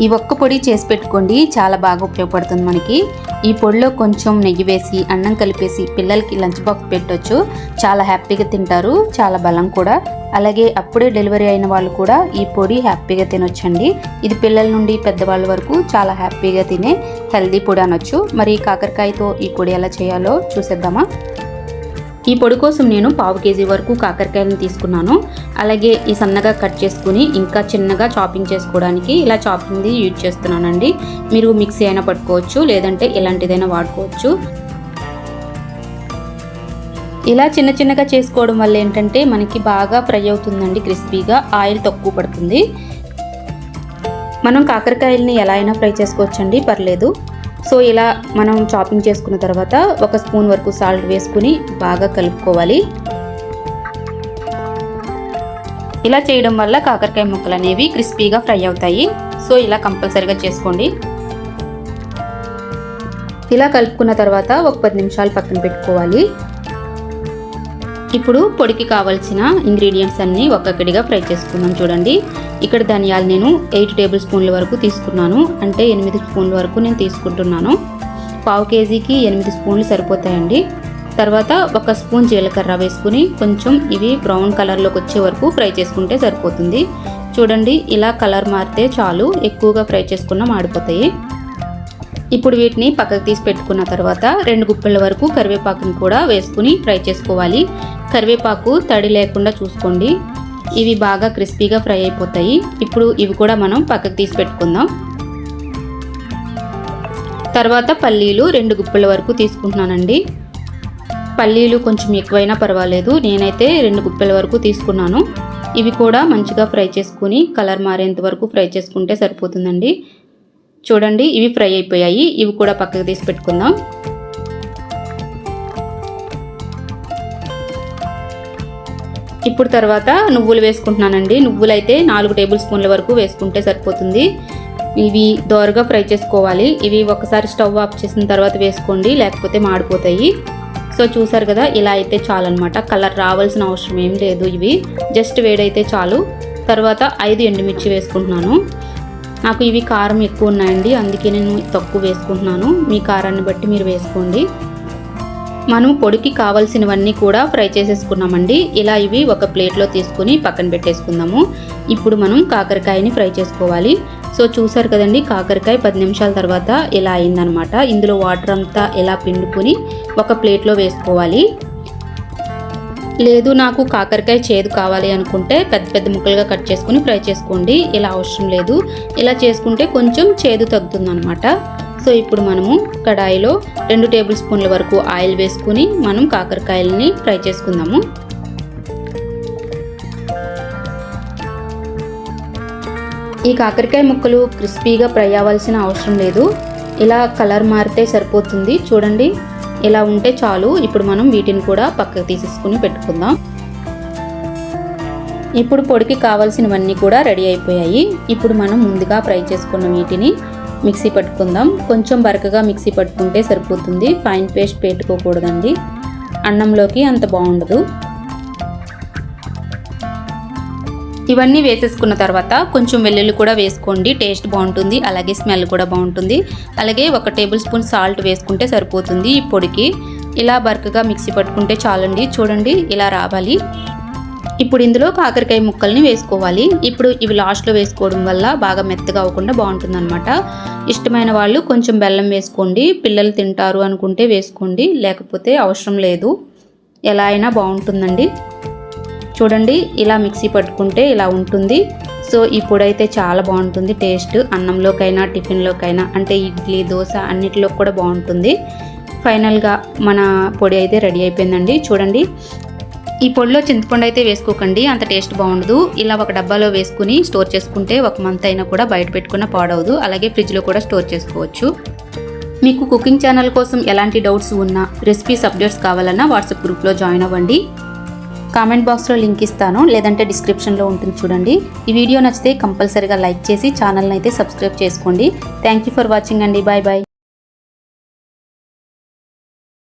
ఈ ఒక్క పొడి చేసి పెట్టుకోండి, చాలా బాగా ఉపయోగపడుతుంది మనకి. ఈ పొడిలో కొంచెం నెయ్యి వేసి అన్నం కలిపేసి పిల్లలకి లంచ్ బాక్స్ పెట్టొచ్చు. చాలా హ్యాపీగా తింటారు, చాలా బలం కూడా. అలాగే అప్పుడే డెలివరీ అయిన వాళ్ళు కూడా ఈ పొడి హ్యాపీగా తినొచ్చండి. ఇది పిల్లల నుండి పెద్దవాళ్ళ వరకు చాలా హ్యాపీగా తినే హెల్దీ పొడి అనొచ్చు. మరి కాకరకాయతో ఈ పొడి ఎలా చేయాలో చూసేద్దామా. ఈ పొడి కోసం నేను 1/2 కేజీ వరకు కాకరకాయలను తీసుకున్నాను. అలాగే ఈ సన్నగా కట్ చేసుకుని ఇంకా చిన్నగా చాపింగ్ చేసుకోవడానికి ఇలా చాపింగ్ది యూజ్ చేస్తున్నానండి. మీరు మిక్సీ అయినా పట్టుకోవచ్చు, లేదంటే ఇలాంటిదైనా వాడుకోవచ్చు. ఇలా చిన్న చిన్నగా చేసుకోవడం వల్ల ఏంటంటే మనకి బాగా ఫ్రై అవుతుందండి, క్రిస్పీగా. ఆయిల్ తక్కువ పడుతుంది. మనం కాకరకాయలని ఎలా అయినా ఫ్రై చేసుకోవచ్చండి, పర్లేదు. సో ఇలా మనం చాపింగ్ చేసుకున్న తర్వాత 1 స్పూన్ వరకు సాల్ట్ వేసుకుని బాగా కలుపుకోవాలి. ఇలా చేయడం వల్ల కాకరకాయ ముక్కలు అనేవి క్రిస్పీగా ఫ్రై అవుతాయి. సో ఇలా కంపల్సరీగా చేసుకోండి. ఇలా కలుపుకున్న తర్వాత ఒక 10 నిమిషాలు పక్కన పెట్టుకోవాలి. ఇప్పుడు పొడికి కావాల్సిన ఇంగ్రీడియంట్స్ అన్నీ ఒక్కొక్కటిగా ఫ్రై చేసుకుందాం. చూడండి, ఇక్కడ ధనియాలు నేను 8 టేబుల్ స్పూన్ల వరకు తీసుకున్నాను, అంటే 8 స్పూన్ల వరకు నేను తీసుకుంటున్నాను. 1/2 కేజీకి 8 స్పూన్లు సరిపోతాయండి. తర్వాత 1 స్పూన్ జీలకర్ర వేసుకుని కొంచెం ఇవి బ్రౌన్ కలర్లోకి వచ్చే వరకు ఫ్రై చేసుకుంటే సరిపోతుంది. చూడండి, ఇలా కలర్ మారితే చాలు, ఎక్కువగా ఫ్రై చేసుకున్నా మాడిపోతాయి. ఇప్పుడు వీటిని పక్కకు తీసి పెట్టుకున్న తర్వాత 2 గుప్పెల వరకు కరివేపాకుని కూడా వేసుకుని ఫ్రై చేసుకోవాలి. కరివేపాకు తడి లేకుండా చూసుకోండి, ఇవి బాగా క్రిస్పీగా ఫ్రై అయిపోతాయి. ఇప్పుడు ఇవి కూడా మనం పక్కకు తీసి పెట్టుకుందాం. తర్వాత పల్లీలు 2 గుప్పెల వరకు తీసుకుంటున్నానండి. పల్లీలు కొంచెం ఎక్కువైనా పర్వాలేదు, నేనైతే 2 గుప్పెల వరకు తీసుకున్నాను. ఇవి కూడా మంచిగా ఫ్రై చేసుకుని కలర్ మారేంత వరకు ఫ్రై చేసుకుంటే సరిపోతుందండి. చూడండి, ఇవి ఫ్రై అయిపోయాయి. ఇవి కూడా పక్కకు తీసి పెట్టుకుందాం. ఇప్పుడు తర్వాత నువ్వులు వేసుకుంటున్నానండి. నువ్వులు అయితే 4 టేబుల్ స్పూన్ల వరకు వేసుకుంటే సరిపోతుంది. ఇవి దోరగా ఫ్రై చేసుకోవాలి. ఇవి ఒకసారి స్టవ్ ఆఫ్ చేసిన తర్వాత వేసుకోండి, లేకపోతే మాడిపోతాయి. సో చూసారు కదా, ఇలా అయితే చాలు అనమాట. కలర్ రావాల్సిన అవసరం ఏం లేదు, ఇవి జస్ట్ వేడైతే చాలు. తర్వాత 5 ఎండుమిర్చి వేసుకుంటున్నాను. నాకు ఇవి కారం ఎక్కువ ఉన్నాయండి, అందుకే నేను తక్కువ వేసుకుంటున్నాను. మీ కారాన్ని బట్టి మీరు వేసుకోండి. మనం పొడికి కావాల్సినవన్నీ కూడా ఫ్రై చేసేసుకున్నామండి. ఇలా ఇవి ఒక ప్లేట్లో తీసుకుని పక్కన పెట్టేసుకుందాము. ఇప్పుడు మనం కాకరకాయని ఫ్రై చేసుకోవాలి. సో చూసారు కదండి, కాకరకాయ 10 నిమిషాల తర్వాత ఇలా అయిందనమాట. ఇందులో వాటర్ అంతా ఇలా పిండుకొని ఒక ప్లేట్లో వేసుకోవాలి. లేదు నాకు కాకరకాయ చేదు కావాలి అనుకుంటే పెద్ద పెద్ద ముక్కలుగా కట్ చేసుకుని ఫ్రై చేసుకోండి. ఇలా అవసరం లేదు, ఇలా చేసుకుంటే కొంచెం చేదు తగ్గుతుందన్నమాట. సో ఇప్పుడు మనము కడాయిలో 2 టేబుల్ స్పూన్ల వరకు ఆయిల్ వేసుకుని మనం కాకరకాయలని ఫ్రై చేసుకుందాము. ఈ కాకరకాయ ముక్కలు క్రిస్పీగా ఫ్రై అవ్వాల్సిన అవసరం లేదు, ఇలా కలర్ మారితే సరిపోతుంది. చూడండి, ఇలా ఉంటే చాలు. ఇప్పుడు మనం వీటిని కూడా పక్కకు తీసేసుకుని పెట్టుకుందాం. ఇప్పుడు పొడికి కావాల్సినవన్నీ కూడా రెడీ అయిపోయాయి. ఇప్పుడు మనం ముందుగా ఫ్రై చేసుకున్న వీటిని మిక్సీ పట్టుకుందాం. కొంచెం బరకగా మిక్సీ పట్టుకుంటే సరిపోతుంది, ఫైన్ పేస్ట్ పెట్టుకోకూడదండి, అన్నంలోకి అంత బాగుండదు. ఇవన్నీ వేసేసుకున్న తర్వాత కొంచెం వెల్లుల్లి కూడా వేసుకోండి, టేస్ట్ బాగుంటుంది, అలాగే స్మెల్ కూడా బాగుంటుంది. అలాగే 1 టేబుల్ స్పూన్ సాల్ట్ వేసుకుంటే సరిపోతుంది ఈ పొడికి. ఇలా బరకగా మిక్సీ పట్టుకుంటే చాలండి. చూడండి, ఇలా రావాలి. ఇప్పుడు ఇందులో కాకరకాయ ముక్కల్ని వేసుకోవాలి. ఇప్పుడు ఇవి లాస్ట్లో వేసుకోవడం వల్ల బాగా మెత్తగా అవ్వకుండా బాగుంటుందన్నమాట. ఇష్టమైన వాళ్ళు కొంచెం బెల్లం వేసుకోండి, పిల్లలు తింటారు అనుకుంటే వేసుకోండి, లేకపోతే అవసరం లేదు, ఎలా అయినా బాగుంటుందండి. చూడండి, ఇలా మిక్సీ పట్టుకుంటే ఇలా ఉంటుంది. సో ఈ పొడి అయితే చాలా బాగుంటుంది టేస్ట్, అన్నంలోకైనా టిఫిన్లోకైనా, అంటే ఇడ్లీ దోశ అన్నిటిలో కూడా బాగుంటుంది. ఫైనల్గా మన పొడి అయితే రెడీ అయిపోయిందండి. చూడండి, ఈ పొడిలో చింతపండు అయితే వేసుకోకండి, అంత టేస్ట్ బాగుండదు. ఇలా ఒక డబ్బాలో వేసుకుని స్టోర్ చేసుకుంటే 1 మంత్ అయినా కూడా బయట పెట్టుకున్న పాడవదు. అలాగే ఫ్రిడ్జ్లో కూడా స్టోర్ చేసుకోవచ్చు. మీకు కుకింగ్ ఛానల్ కోసం ఎలాంటి డౌట్స్ ఉన్నా, రెసిపీస్ అప్డేట్స్ కావాలన్నా వాట్సాప్ గ్రూప్లో జాయిన్ అవ్వండి. కామెంట్ బాక్స్లో లింక్ ఇస్తాను, లేదంటే డిస్క్రిప్షన్లో ఉంటుంది చూడండి. ఈ వీడియో నచ్చితే కంపల్సరీగా లైక్ చేసి ఛానల్ని అయితే సబ్స్క్రైబ్ చేసుకోండి. థ్యాంక్ యూ ఫర్ వాచింగ్ అండి. Bye bye.